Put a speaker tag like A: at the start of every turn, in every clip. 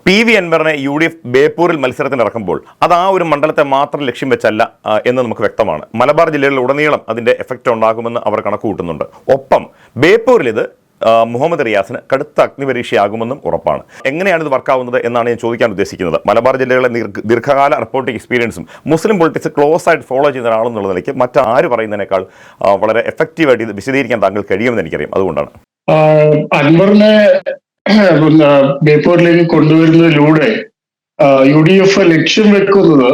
A: PV അൻവറിനെ UDF ബേപ്പൂരിൽ മത്സരത്തിന് ഇറക്കുമ്പോൾ അത് ആ ഒരു മണ്ഡലത്തെ മാത്രം ലക്ഷ്യം വെച്ചല്ല എന്ന് നമുക്ക് വ്യക്തമാണ്. മലബാർ ജില്ലയിൽ ഉടനീളം അതിന്റെ എഫക്റ്റ് ഉണ്ടാകുമെന്ന് അവർ കണക്ക് കൂട്ടുന്നുണ്ട്. ഒപ്പം ബേപ്പൂരിൽ ഇത് മുഹമ്മദ് റിയാസിന് കടുത്ത അഗ്നിപരീക്ഷയാകുമെന്നും ഉറപ്പാണ്. എങ്ങനെയാണ് ഇത് വർക്കാവുന്നത് എന്നാണ് ഞാൻ ചോദിക്കാൻ ഉദ്ദേശിക്കുന്നത്. മലബാർ ജില്ലകളെ ദീർഘകാല റിപ്പോർട്ടിംഗ് എക്സ്പീരിയൻസും മുസ്ലിം പൊളിറ്റിക്സ് ക്ലോസ് ആയിട്ട് ഫോളോ ചെയ്യുന്ന ഒരാളെന്നുള്ള നിലയ്ക്ക് മറ്റാര് പറയുന്നതിനേക്കാൾ വളരെ എഫക്റ്റീവായിട്ട് ഇത് വിശദീകരിക്കാൻ താങ്കൾ കഴിയുമെന്ന് എനിക്കറിയാം. അതുകൊണ്ടാണ്
B: അൻവറിനെ ബേപ്പൂരിലേക്ക് കൊണ്ടുവരുന്നതിലൂടെ UDF ലക്ഷ്യം വെക്കുന്നത്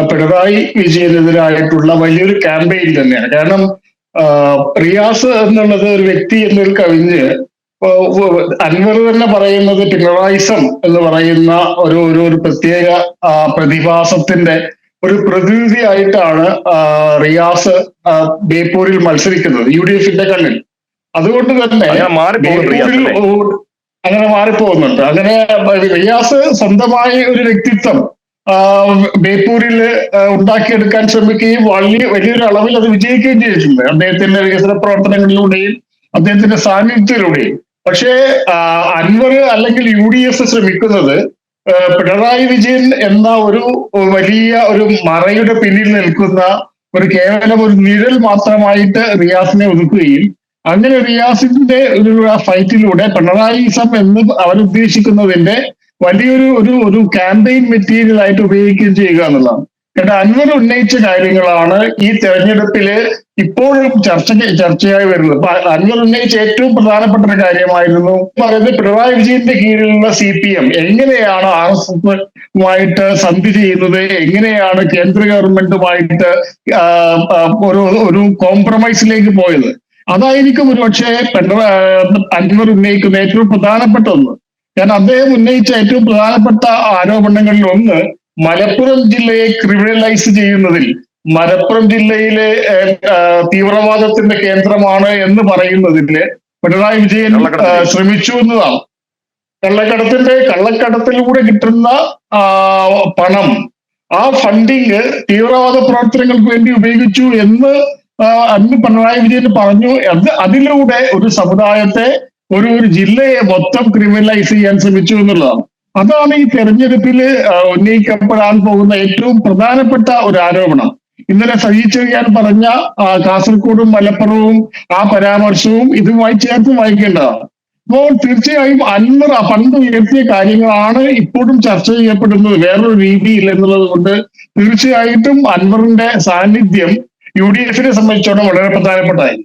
B: പിണറായി വിജയനെതിരായിട്ടുള്ള വലിയൊരു ക്യാമ്പയിൻ തന്നെയാണ്. കാരണം റിയാസ് എന്നുള്ളത് ഒരു വ്യക്തി എന്നതിൽ കവിഞ്ഞ് അൻവർ തന്നെ പറയുന്നത് പിണറായിസം എന്ന് പറയുന്ന ഒരു പ്രത്യേക പ്രതിഭാസത്തിന്റെ ഒരു പ്രതിനിധിയായിട്ടാണ് റിയാസ് ബേപ്പൂരിൽ മത്സരിക്കുന്നത് UDFന്റെ കണ്ണിൽ. അതുകൊണ്ട് തന്നെ അങ്ങനെ മാറിപ്പോകുന്നുണ്ട്. അങ്ങനെ റിയാസ് സ്വന്തമായി ഒരു വ്യക്തിത്വം ബേപ്പൂരിൽ ഉണ്ടാക്കിയെടുക്കാൻ ശ്രമിക്കുകയും വലിയൊരു അളവിൽ അത് വിജയിക്കുകയും ചെയ്തിട്ടുണ്ട്, അദ്ദേഹത്തിന്റെ വികസന പ്രവർത്തനങ്ങളിലൂടെയും അദ്ദേഹത്തിന്റെ സാന്നിധ്യത്തിലൂടെയും. പക്ഷേ അൻവർ അല്ലെങ്കിൽ UDF ശ്രമിക്കുന്നത് പിണറായി വിജയൻ എന്ന ഒരു വലിയ ഒരു മറയുടെ പിന്നിൽ നിൽക്കുന്ന കേവലം ഒരു നിഴൽ മാത്രമായിട്ട് റിയാസിനെ ഒതുക്കുകയും അങ്ങനെ റിയാസിന്റെ ഒരു ഫൈറ്റിലൂടെ പിണറായിസം എന്ന് അവരുദ്ദേശിക്കുന്നതിന്റെ വലിയൊരു ക്യാമ്പയിൻ മെറ്റീരിയൽ ആയിട്ട് ഉപയോഗിക്കുകയും ചെയ്യുക എന്നുള്ളതാണ്. കാരണം അൻവർ ഉന്നയിച്ച കാര്യങ്ങളാണ് ഈ തെരഞ്ഞെടുപ്പില് ഇപ്പോഴും ചർച്ചയായി വരുന്നത്. അൻവർ ഉന്നയിച്ച ഏറ്റവും പ്രധാനപ്പെട്ട ഒരു കാര്യമായിരുന്നു പറയുന്നത് പിണറായി വിജയന്റെ കീഴിലുള്ള CPM എങ്ങനെയാണ് RSSുമായിട്ട് സന്ധി ചെയ്യുന്നത്, എങ്ങനെയാണ് കേന്ദ്ര ഗവൺമെന്റുമായിട്ട് ഒരു കോംപ്രമൈസിലേക്ക് പോയത്. അതായിരിക്കും ഒരുപക്ഷെ അൻവർ ഉന്നയിക്കുന്ന ഏറ്റവും പ്രധാനപ്പെട്ട ഒന്ന്. കാരണം അദ്ദേഹം ഉന്നയിച്ച ഏറ്റവും പ്രധാനപ്പെട്ട ആരോപണങ്ങളിൽ ഒന്ന് മലപ്പുറം ജില്ലയെ ക്രിമിനലൈസ് ചെയ്യുന്നതിൽ, മലപ്പുറം ജില്ലയിലെ തീവ്രവാദത്തിന്റെ കേന്ദ്രമാണ് എന്ന് പറയുന്നതിന് പിണറായി വിജയൻ ശ്രമിച്ചു എന്നതാണ്. കള്ളക്കടത്തിലൂടെ കിട്ടുന്ന പണം, ആ ഫണ്ടിങ് തീവ്രവാദ പ്രവർത്തനങ്ങൾക്ക് വേണ്ടി ഉപയോഗിച്ചു എന്ന് അന്ന് പിണറായി വിജയൻ പറഞ്ഞു. അതിലൂടെ ഒരു സമുദായത്തെ ഒരു ജില്ലയെ മൊത്തം ക്രിമിനലൈസ് ചെയ്യാൻ ശ്രമിച്ചു എന്നുള്ളതാണ്. അതാണ് ഈ തെരഞ്ഞെടുപ്പിൽ ഉന്നയിക്കപ്പെടാൻ പോകുന്ന ഏറ്റവും പ്രധാനപ്പെട്ട ഒരു ആരോപണം. ഇന്നലെ സജി ചെറിയാൻ പറഞ്ഞ കാസർഗോഡും മലപ്പുറവും ആ പരാമർശവും ഇതുമായി ചേർത്ത് വായിക്കേണ്ടതാണ്. അപ്പോൾ തീർച്ചയായും അൻവർ പണ്ട് ഉയർത്തിയ കാര്യങ്ങളാണ് ഇപ്പോഴും ചർച്ച ചെയ്യപ്പെടുന്നത് വേറൊരു രീതിയിൽ എന്നുള്ളത് കൊണ്ട് തീർച്ചയായിട്ടും അൻവറിന്റെ സാന്നിധ്യം UDFനെ സംബന്ധിച്ചോളം വളരെ പ്രധാനപ്പെട്ടതായിരുന്നു.